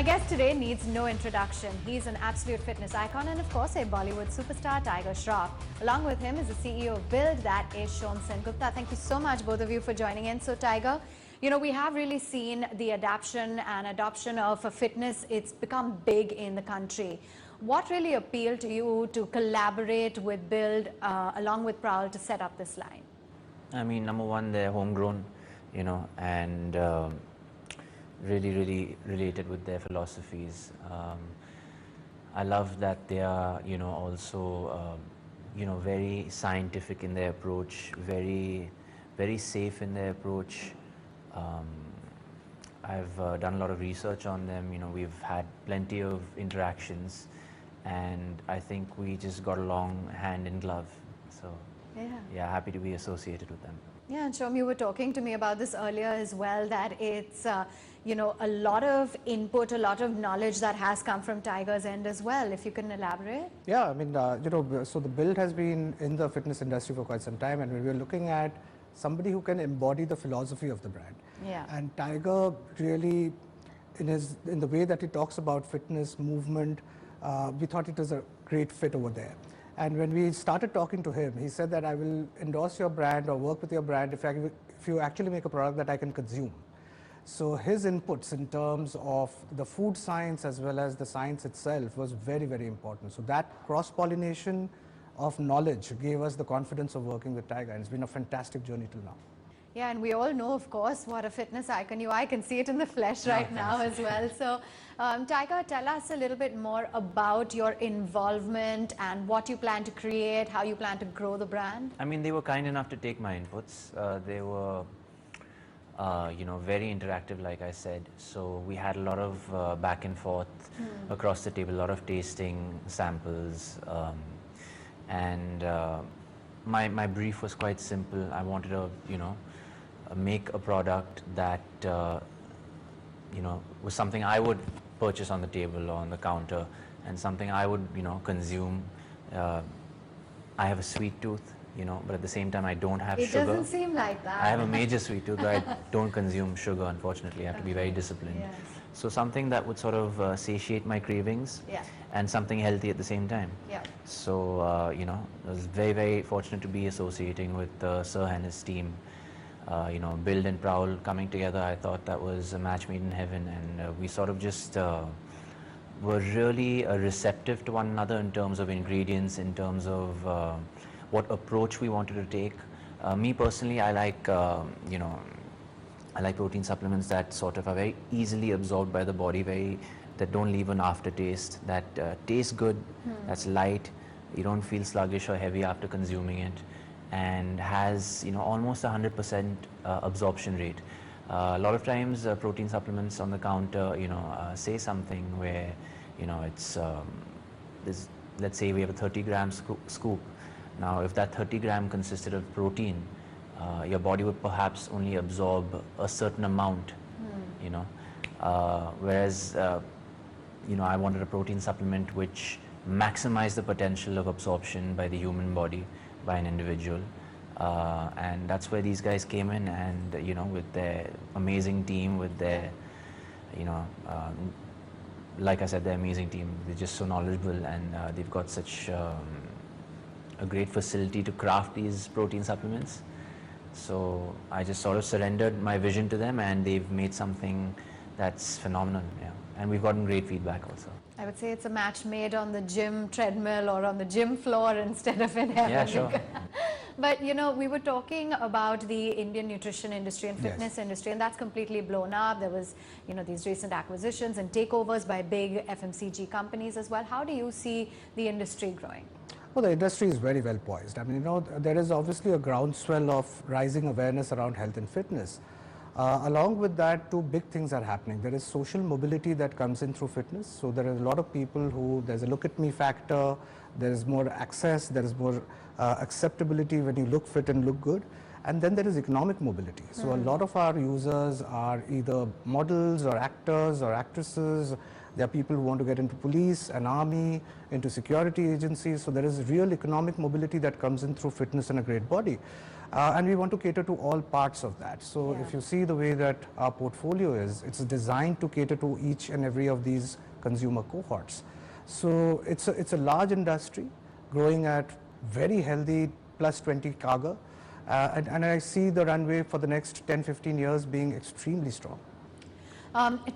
My guest today needs no introduction. He's an absolute fitness icon and of course a Bollywood superstar, Tiger Shroff. Along with him is the CEO of Build, that is Soumava Sengupta. Thank you so much both of you for joining in. So Tiger, you know, we have really seen the adaptation and adoption of fitness. It's become big in the country. What really appealed to you to collaborate with Build along with Prowl to set up this line? I mean, number one, they're homegrown, you know, and really related with their philosophies. I love that they are, you know, also, you know, very scientific in their approach, very safe in their approach. I've done a lot of research on them. You know, we've had plenty of interactions, and I think we just got along hand in glove. So yeah, happy to be associated with them. Yeah, and Shom, you were talking to me about this earlier as well, that it's, you know, a lot of input, a lot of knowledge that has come from Tiger's end as well. If you can elaborate. Yeah, I mean, you know, so the Build has been in the fitness industry for quite some time, and we were looking at somebody who can embody the philosophy of the brand. Yeah. And Tiger really, in the way that he talks about fitness, movement, we thought it was a great fit over there. And when we started talking to him, he said that I will endorse your brand or work with your brand if you actually make a product that I can consume. So his inputs in terms of the food science as well as the science itself was very important. So that cross-pollination of knowledge gave us the confidence of working with Tiger, and it's been a fantastic journey till now. Yeah, and we all know, of course, what a fitness icon you are. I can see it in the flesh right now as well. So, Tiger, tell us a little bit more about your involvement and what you plan to create, how you plan to grow the brand. I mean, they were kind enough to take my inputs. They were, you know, very interactive, like I said. So we had a lot of back and forth across the table, a lot of tasting samples, and my brief was quite simple. I wanted to, you know, make a product that, you know, was something I would purchase on the table or on the counter, and something I would, you know, consume. I have a sweet tooth, you know, but at the same time I don't have sugar. It doesn't seem like that. I have a major sweet tooth, but I don't consume sugar, unfortunately. I have to be very disciplined. Yes. So something that would sort of satiate my cravings, and something healthy at the same time. Yeah. So, you know, I was very fortunate to be associating with Sir and his team. You know, Build and Prowl coming together, I thought that was a match made in heaven, and we sort of just were really receptive to one another in terms of ingredients, in terms of what approach we wanted to take. Me personally, I like, you know, I like protein supplements that sort of are very easily absorbed by the body, that don't leave an aftertaste, that taste good, that's light, you don't feel sluggish or heavy after consuming it, and has, you know, almost 100% absorption rate. A lot of times protein supplements on the counter, you know, say something where, you know, it's, let's say we have a 30-gram scoop. Now, if that 30-gram consisted of protein, your body would perhaps only absorb a certain amount, you know, whereas, you know, I wanted a protein supplement which maximized the potential of absorption by the human body, by an individual, and that's where these guys came in, and, you know, with their amazing team, with their, you know, like I said, their amazing team, they're just so knowledgeable, and they've got such a great facility to craft these protein supplements. So I just sort of surrendered my vision to them, and they've made something that's phenomenal. Yeah, and we've gotten great feedback also. I would say it's a match made on the gym treadmill or on the gym floor instead of in heaven. Yeah, sure. But, you know, we were talking about the Indian nutrition industry and fitness industry, and that's completely blown up. There was, you know, these recent acquisitions and takeovers by big FMCG companies as well. How do you see the industry growing? Well, the industry is very well poised. I mean, you know, there is obviously a groundswell of rising awareness around health and fitness. Along with that, two big things are happening. There is social mobility that comes in through fitness. So there are a lot of people who, there's a look at me factor, there is more access, there is more acceptability when you look fit and look good. And then there is economic mobility. So a lot of our users are either models or actors or actresses There are people who want to get into police and army, into security agencies. So there is real economic mobility that comes in through fitness and a great body. And we want to cater to all parts of that. So if you see the way that our portfolio is, it's designed to cater to each and every of these consumer cohorts. So it's a large industry growing at very healthy plus 20 CAGR. And I see the runway for the next 10-15 years being extremely strong.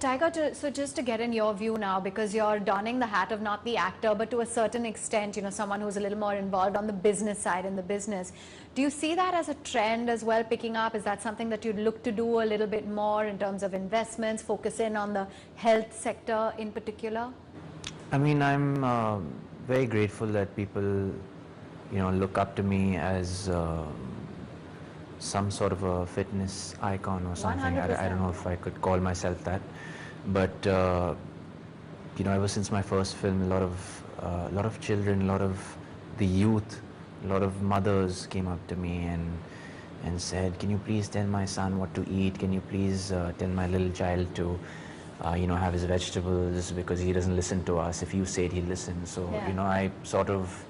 Tiger, so just to get in your view now, because you're donning the hat of not the actor, but to a certain extent, someone who's a little more involved on the business side in the business. Do you see that as a trend as well picking up? Is that something that you'd look to do a little bit more in terms of investments, focus in on the health sector in particular? I mean, I'm very grateful that people, look up to me as some sort of a fitness icon or something. I don't know if I could call myself that, but ever since my first film, a lot of children, a lot of the youth, a lot of mothers came up to me and said, "Can you please tell my son what to eat? Can you please tell my little child to have his vegetables, because he doesn't listen to us. If you say it, he'll listen." So I sort of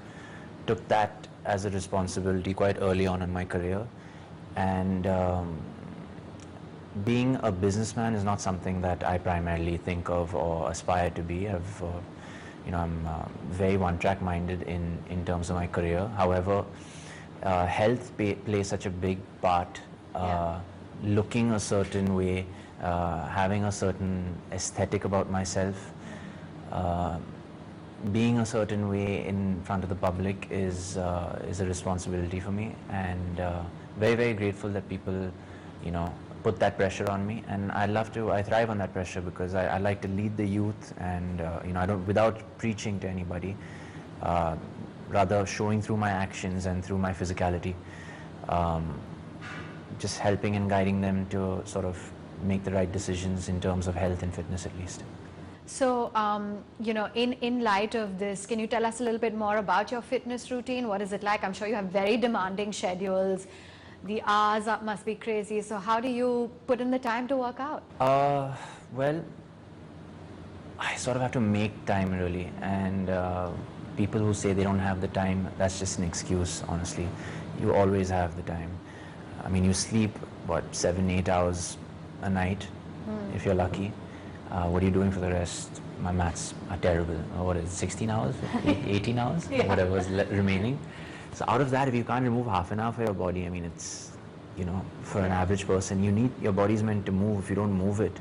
took that as a responsibility quite early on in my career. And being a businessman is not something that I primarily think of or aspire to be. I'm very one-track minded in terms of my career. However, health plays such a big part. Looking a certain way, having a certain aesthetic about myself, being a certain way in front of the public is a responsibility for me, and very, very grateful that people, put that pressure on me, and I thrive on that pressure, because I like to lead the youth, and I don't, without preaching to anybody, rather showing through my actions and through my physicality, just helping and guiding them to sort of make the right decisions in terms of health and fitness at least. So, in light of this, can you tell us a little bit more about your fitness routine? What is it like? I'm sure you have very demanding schedules. The hours up must be crazy. So how do you put in the time to work out? Well, I sort of have to make time really, and people who say they don't have the time, that's just an excuse, honestly. You always have the time. I mean, you sleep, 7-8 hours a night, if you're lucky. What are you doing for the rest? My maths are terrible. What is it, 16 hours? 18 hours? Whatever is remaining. So out of that, if you can't remove half an hour for your body, I mean, it's, for an average person, your body's meant to move. If you don't move it,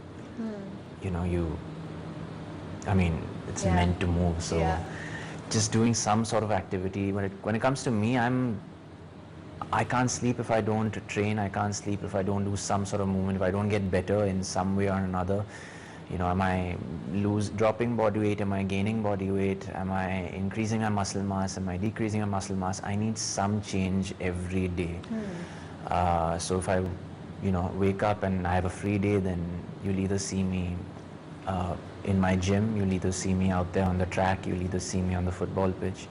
it's meant to move. So just doing some sort of activity. When it comes to me, I can't sleep if I don't train. I can't sleep if I don't do some sort of movement, if I don't get better in some way or another. Am I dropping body weight? Am I gaining body weight? Am I increasing my muscle mass? Am I decreasing my muscle mass? I need some change every day. So if I, wake up and I have a free day, then you'll either see me in my gym, you'll either see me out there on the track, you'll either see me on the football pitch,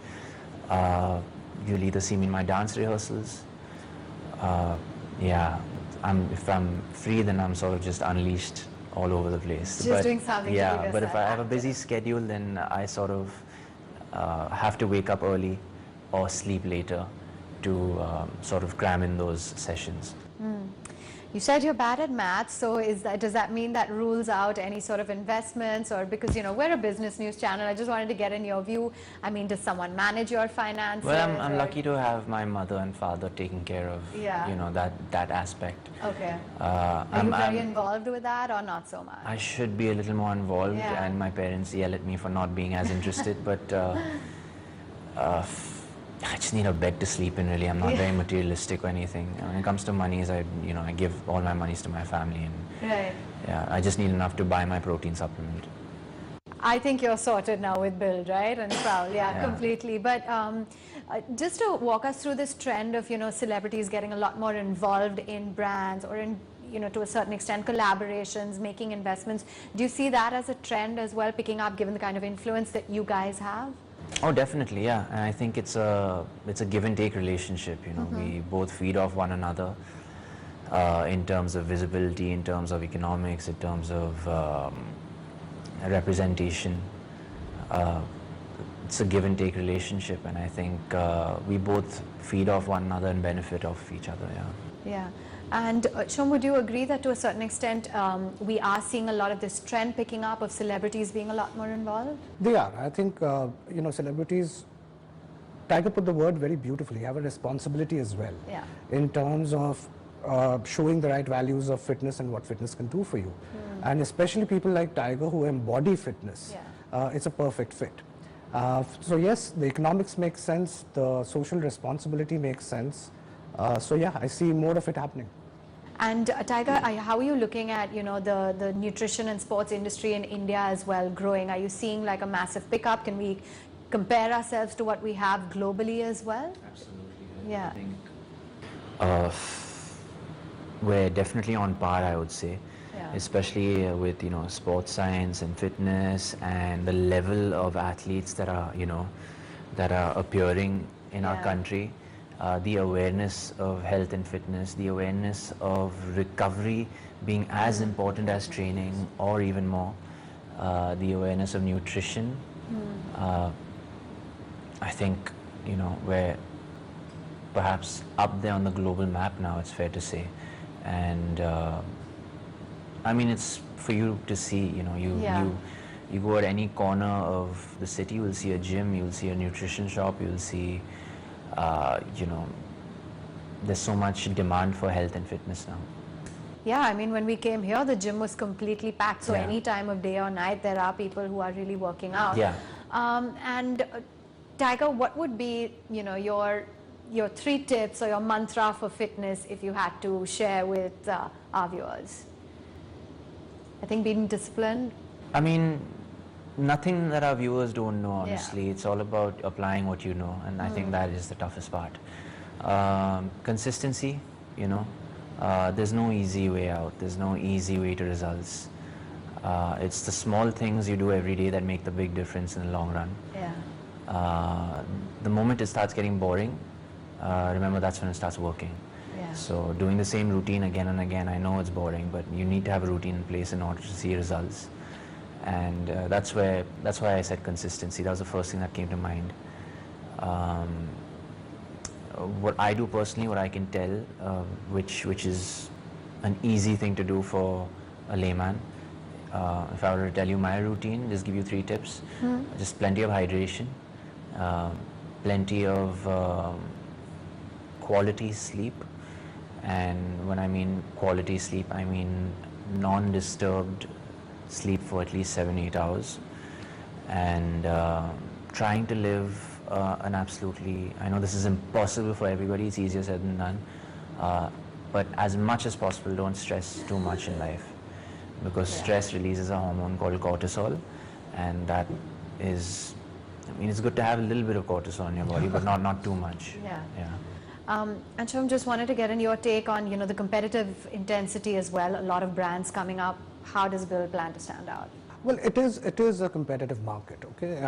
you'll either see me in my dance rehearsals. If I'm free, then I'm sort of just unleashed all over the place. Just doing something. Yeah, but if I have a busy schedule, then I sort of have to wake up early or sleep later to sort of cram in those sessions. You said you're bad at maths, so does that mean that rules out any sort of investments? Or because we're a business news channel, I just wanted to get in your view. I mean, does someone manage your finances? Well, I'm lucky to have my mother and father taking care of that aspect. Okay. Are you very involved with that, or not so much? I should be a little more involved, and my parents yell at me for not being as interested. But I just need a bed to sleep in, really. I'm not very materialistic or anything. When it comes to monies, I give all my monies to my family, and I just need enough to buy my protein supplement. I think you're sorted now with Build, right? And Prowl, completely. But just to walk us through this trend of, celebrities getting a lot more involved in brands, or in, to a certain extent, collaborations, making investments. Do you see that as a trend as well, picking up, given the kind of influence that you guys have? Oh, definitely, yeah. And I think it's a give and take relationship. We both feed off one another in terms of visibility, in terms of economics, in terms of a representation. It's a give and take relationship, and I think we both feed off one another and benefit off each other. Yeah. Yeah. And Shom, would you agree that to a certain extent we are seeing a lot of this trend picking up of celebrities being a lot more involved? They are. I think, celebrities, Tiger put the word very beautifully, have a responsibility as well. Yeah. In terms of showing the right values of fitness and what fitness can do for you. And especially people like Tiger who embody fitness. Yeah. It's a perfect fit. So yes, the economics makes sense, the social responsibility makes sense. So yeah, I see more of it happening. And Tiger, how are you looking at the nutrition and sports industry in India as well growing? Are you seeing like a massive pickup? Can we compare ourselves to what we have globally as well? Absolutely. Yeah. I think we're definitely on par, I would say. Yeah. Especially with sports science and fitness and the level of athletes that are that are appearing in our Yeah. country. The awareness of health and fitness, the awareness of recovery being as important as training or even more, the awareness of nutrition. I think we're perhaps up there on the global map now, it's fair to say. And I mean, it's for you to see, Yeah. you go at any corner of the city, you will see a gym, you will see a nutrition shop, you will see there's so much demand for health and fitness now. Yeah, I mean, when we came here, the gym was completely packed. So Yeah. any time of day or night, there are people who are really working out. Yeah. And Tiger, what would be, your 3 tips or your mantra for fitness if you had to share with our viewers? I think being disciplined. I mean, nothing that our viewers don't know, Yeah. honestly. It's all about applying what you know, and I think that is the toughest part. Consistency, there's no easy way out. There's no easy way to results. It's the small things you do every day that make the big difference in the long run. Yeah. The moment it starts getting boring, remember that's when it starts working. Yeah. So doing the same routine again and again, I know it's boring, but you need to have a routine in place in order to see results. And that's why I said consistency. That was the first thing that came to mind. What I do personally, what I can tell, which is an easy thing to do for a layman. If I were to tell you my routine, just give you 3 tips. Just plenty of hydration, plenty of quality sleep, and when I mean quality sleep, I mean non-disturbed sleep for at least 7-8 hours, and trying to live an absolutely, I know this is impossible for everybody, it's easier said than done, but as much as possible, don't stress too much in life, because stress releases a hormone called cortisol, and that is, I mean, it's good to have a little bit of cortisol in your body, but not too much. Yeah. Yeah. And Shom, just wanted to get in your take on, the competitive intensity as well. A lot of brands coming up. How does Bill plan to stand out? Well, it is a competitive market, okay?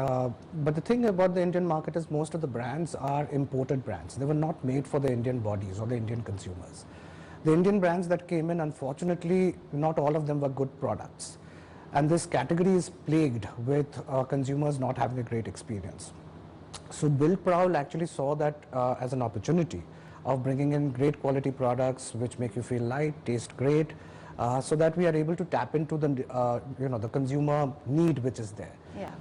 But the thing about the Indian market is most of the brands are imported brands. They were not made for the Indian bodies or the Indian consumers. The Indian brands that came in, unfortunately, not all of them were good products. And this category is plagued with consumers not having a great experience. So Bill Prowl actually saw that as an opportunity of bringing in great quality products which make you feel light, taste great, so that we are able to tap into the the consumer need which is there,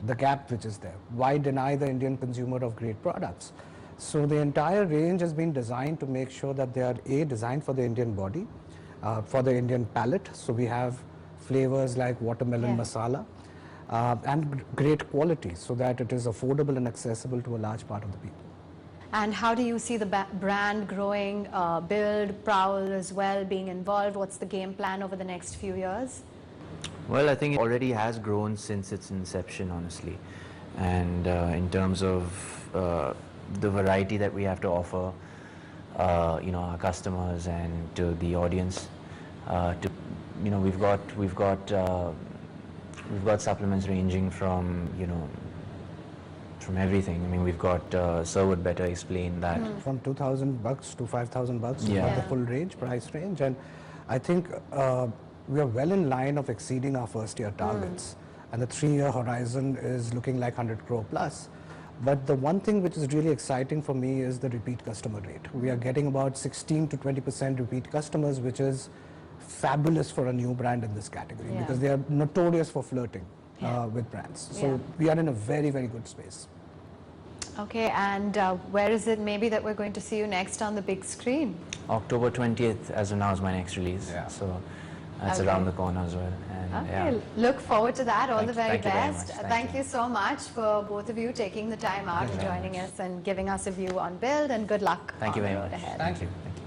the gap which is there. Why deny the Indian consumer of great products? So the entire range has been designed to make sure that they are designed for the Indian body, for the Indian palate. So we have flavors like watermelon masala, and great quality, so that it is affordable and accessible to a large part of the people. And how do you see the brand growing, Build, Prowl as well being involved? What's the game plan over the next few years? Well, I think it already has grown since its inception, honestly. And in terms of the variety that we have to offer, our customers and to the audience, we've got supplements ranging from, from everything. I mean, we've got, Sir would better explain that. From $2,000 to $5,000, Yeah. the full range, price range. And I think we are well in line of exceeding our first year targets. and the 3-year horizon is looking like 100 crore plus. But the one thing which is really exciting for me is the repeat customer rate. We are getting about 16 to 20% repeat customers, which is fabulous for a new brand in this category, Yeah. because they are notorious for flirting Yeah. with brands. So Yeah. we are in a very, very good space. Okay, and where is it maybe that we're going to see you next on the big screen? October 20th, as of now, is my next release. Yeah. So that's Okay. around the corner as well. And Okay, yeah. look forward to that. All the very Thank you very best. much. Thank you so much for both of you taking the time out and you very joining us and giving us a view on Build, and good luck Thank you on very the road much. ahead. Thank you. Thank you.